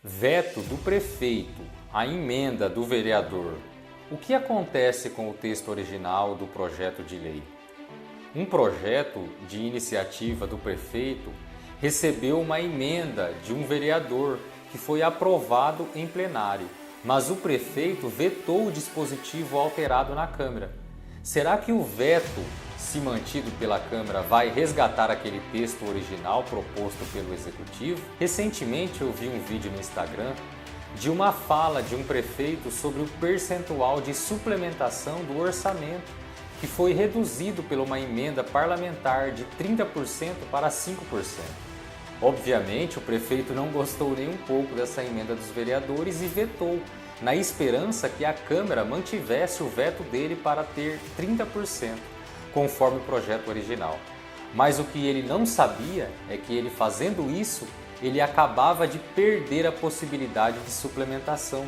Veto do prefeito, a emenda do vereador. O que acontece com o texto original do projeto de lei? Um projeto de iniciativa do prefeito recebeu uma emenda de um vereador que foi aprovado em plenário, mas o prefeito vetou o dispositivo alterado na Câmara. Será que o veto, se mantido pela Câmara, vai resgatar aquele texto original proposto pelo Executivo? Recentemente eu vi um vídeo no Instagram de uma fala de um prefeito sobre o percentual de suplementação do orçamento, que foi reduzido por uma emenda parlamentar de 30% para 5%. Obviamente, o prefeito não gostou nem um pouco dessa emenda dos vereadores e vetou, na esperança que a Câmara mantivesse o veto dele para ter 30%, conforme o projeto original. Mas o que ele não sabia é que ele fazendo isso, ele acabava de perder a possibilidade de suplementação,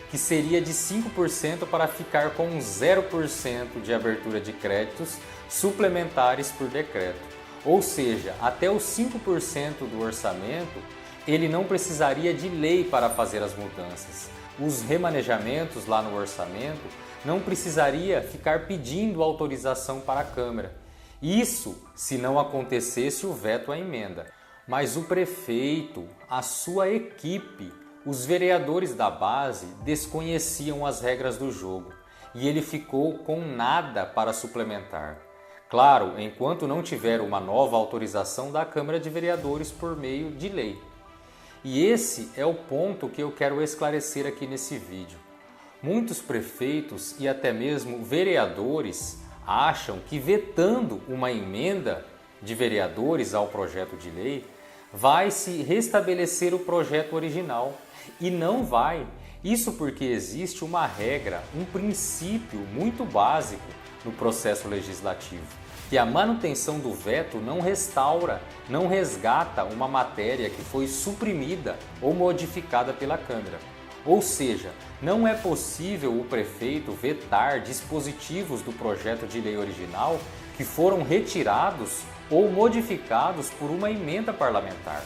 que seria de 5% para ficar com 0% de abertura de créditos suplementares por decreto. Ou seja, até os 5% do orçamento, ele não precisaria de lei para fazer as mudanças. Os remanejamentos lá no orçamento não precisaria ficar pedindo autorização para a Câmara. Isso se não acontecesse o veto à emenda. Mas o prefeito, a sua equipe, os vereadores da base desconheciam as regras do jogo e ele ficou com nada para suplementar. Claro, enquanto não tiver uma nova autorização da Câmara de Vereadores por meio de lei. E esse é o ponto que eu quero esclarecer aqui nesse vídeo. Muitos prefeitos e até mesmo vereadores acham que vetando uma emenda de vereadores ao projeto de lei vai se restabelecer o projeto original. E não vai. Isso porque existe uma regra, um princípio muito básico no processo legislativo, que a manutenção do veto não restaura, não resgata uma matéria que foi suprimida ou modificada pela Câmara. Ou seja, não é possível o prefeito vetar dispositivos do projeto de lei original que foram retirados ou modificados por uma emenda parlamentar.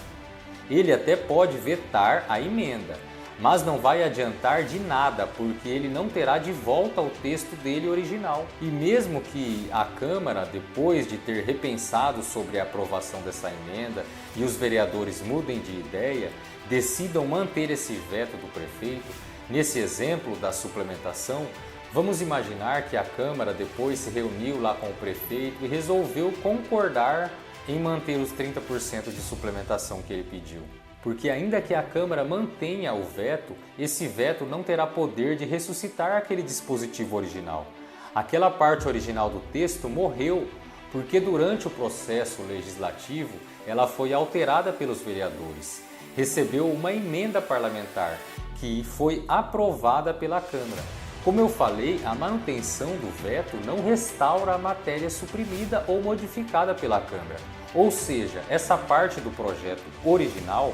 Ele até pode vetar a emenda, mas não vai adiantar de nada, porque ele não terá de volta o texto dele original. E mesmo que a Câmara, depois de ter repensado sobre a aprovação dessa emenda e os vereadores mudem de ideia, decidam manter esse veto do prefeito, nesse exemplo da suplementação, vamos imaginar que a Câmara depois se reuniu lá com o prefeito e resolveu concordar em manter os 30% de suplementação que ele pediu. Porque ainda que a Câmara mantenha o veto, esse veto não terá poder de ressuscitar aquele dispositivo original. Aquela parte original do texto morreu, porque durante o processo legislativo ela foi alterada pelos vereadores. Recebeu uma emenda parlamentar, que foi aprovada pela Câmara. Como eu falei, a manutenção do veto não restaura a matéria suprimida ou modificada pela Câmara. Ou seja, essa parte do projeto original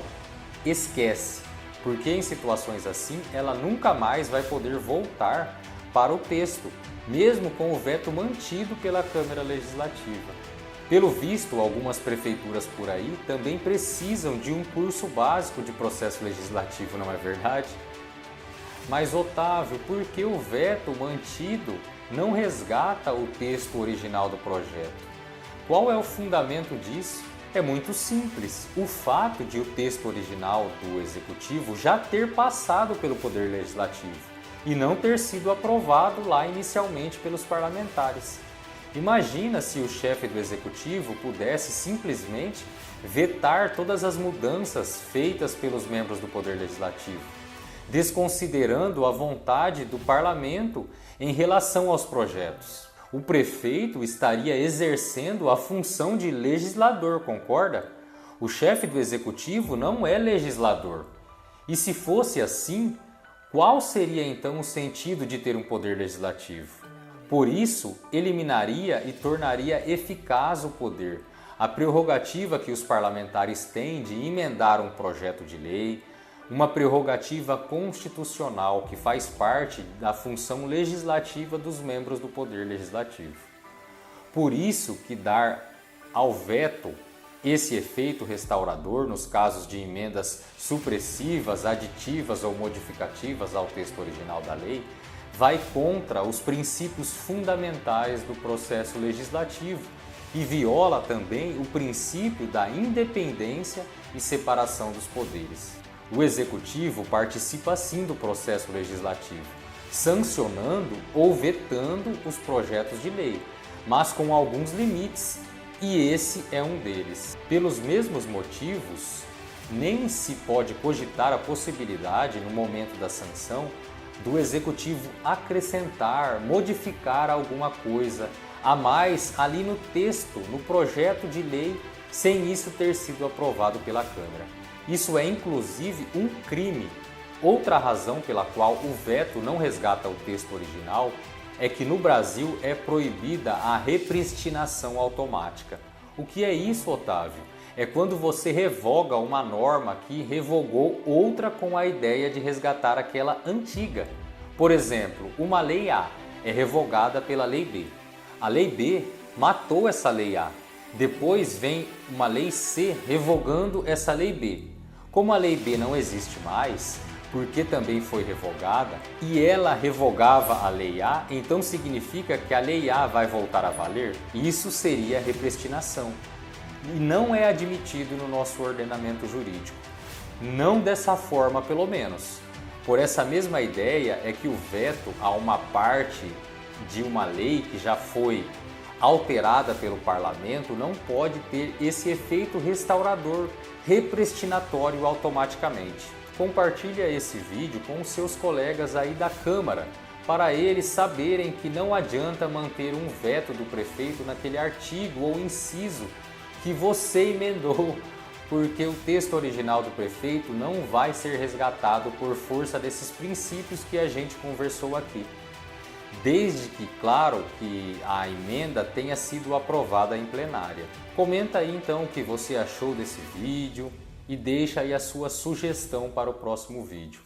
esquece, porque em situações assim ela nunca mais vai poder voltar para o texto, mesmo com o veto mantido pela Câmara Legislativa. Pelo visto, algumas prefeituras por aí também precisam de um curso básico de processo legislativo, não é verdade? Mas Otávio, por que o veto mantido não resgata o texto original do projeto? Qual é o fundamento disso? É muito simples. O fato de o texto original do Executivo já ter passado pelo Poder Legislativo e não ter sido aprovado lá inicialmente pelos parlamentares. Imagina se o chefe do Executivo pudesse simplesmente vetar todas as mudanças feitas pelos membros do Poder Legislativo, desconsiderando a vontade do Parlamento em relação aos projetos. O prefeito estaria exercendo a função de legislador, concorda? O chefe do Executivo não é legislador. E se fosse assim, qual seria então o sentido de ter um poder legislativo? Por isso, eliminaria e tornaria eficaz o poder, a prerrogativa que os parlamentares têm de emendar um projeto de lei, uma prerrogativa constitucional que faz parte da função legislativa dos membros do Poder Legislativo. Por isso que dar ao veto Esse efeito restaurador, nos casos de emendas supressivas, aditivas ou modificativas ao texto original da lei, vai contra os princípios fundamentais do processo legislativo e viola também o princípio da independência e separação dos poderes. O Executivo participa sim do processo legislativo, sancionando ou vetando os projetos de lei, mas com alguns limites, e esse é um deles. Pelos mesmos motivos, nem se pode cogitar a possibilidade, no momento da sanção, do Executivo acrescentar, modificar alguma coisa a mais ali no texto, no projeto de lei, sem isso ter sido aprovado pela Câmara. Isso é inclusive um crime. Outra razão pela qual o veto não resgata o texto original é que no Brasil é proibida a repristinação automática. O que é isso, Otávio? É quando você revoga uma norma que revogou outra com a ideia de resgatar aquela antiga. Por exemplo, uma lei A é revogada pela lei B. A lei B matou essa lei A. Depois vem uma lei C revogando essa lei B. Como a lei B não existe mais, porque também foi revogada, e ela revogava a lei A, então significa que a lei A vai voltar a valer? Isso seria repristinação. E não é admitido no nosso ordenamento jurídico. Não dessa forma, pelo menos. Por essa mesma ideia é que o veto a uma parte de uma lei que já foi alterada pelo parlamento não pode ter esse efeito restaurador, repristinatório automaticamente. Compartilha esse vídeo com os seus colegas aí da Câmara, para eles saberem que não adianta manter um veto do prefeito naquele artigo ou inciso que você emendou, porque o texto original do prefeito não vai ser resgatado por força desses princípios que a gente conversou aqui. Desde que, claro, que a emenda tenha sido aprovada em plenária. Comenta aí então o que você achou desse vídeo e deixa aí a sua sugestão para o próximo vídeo.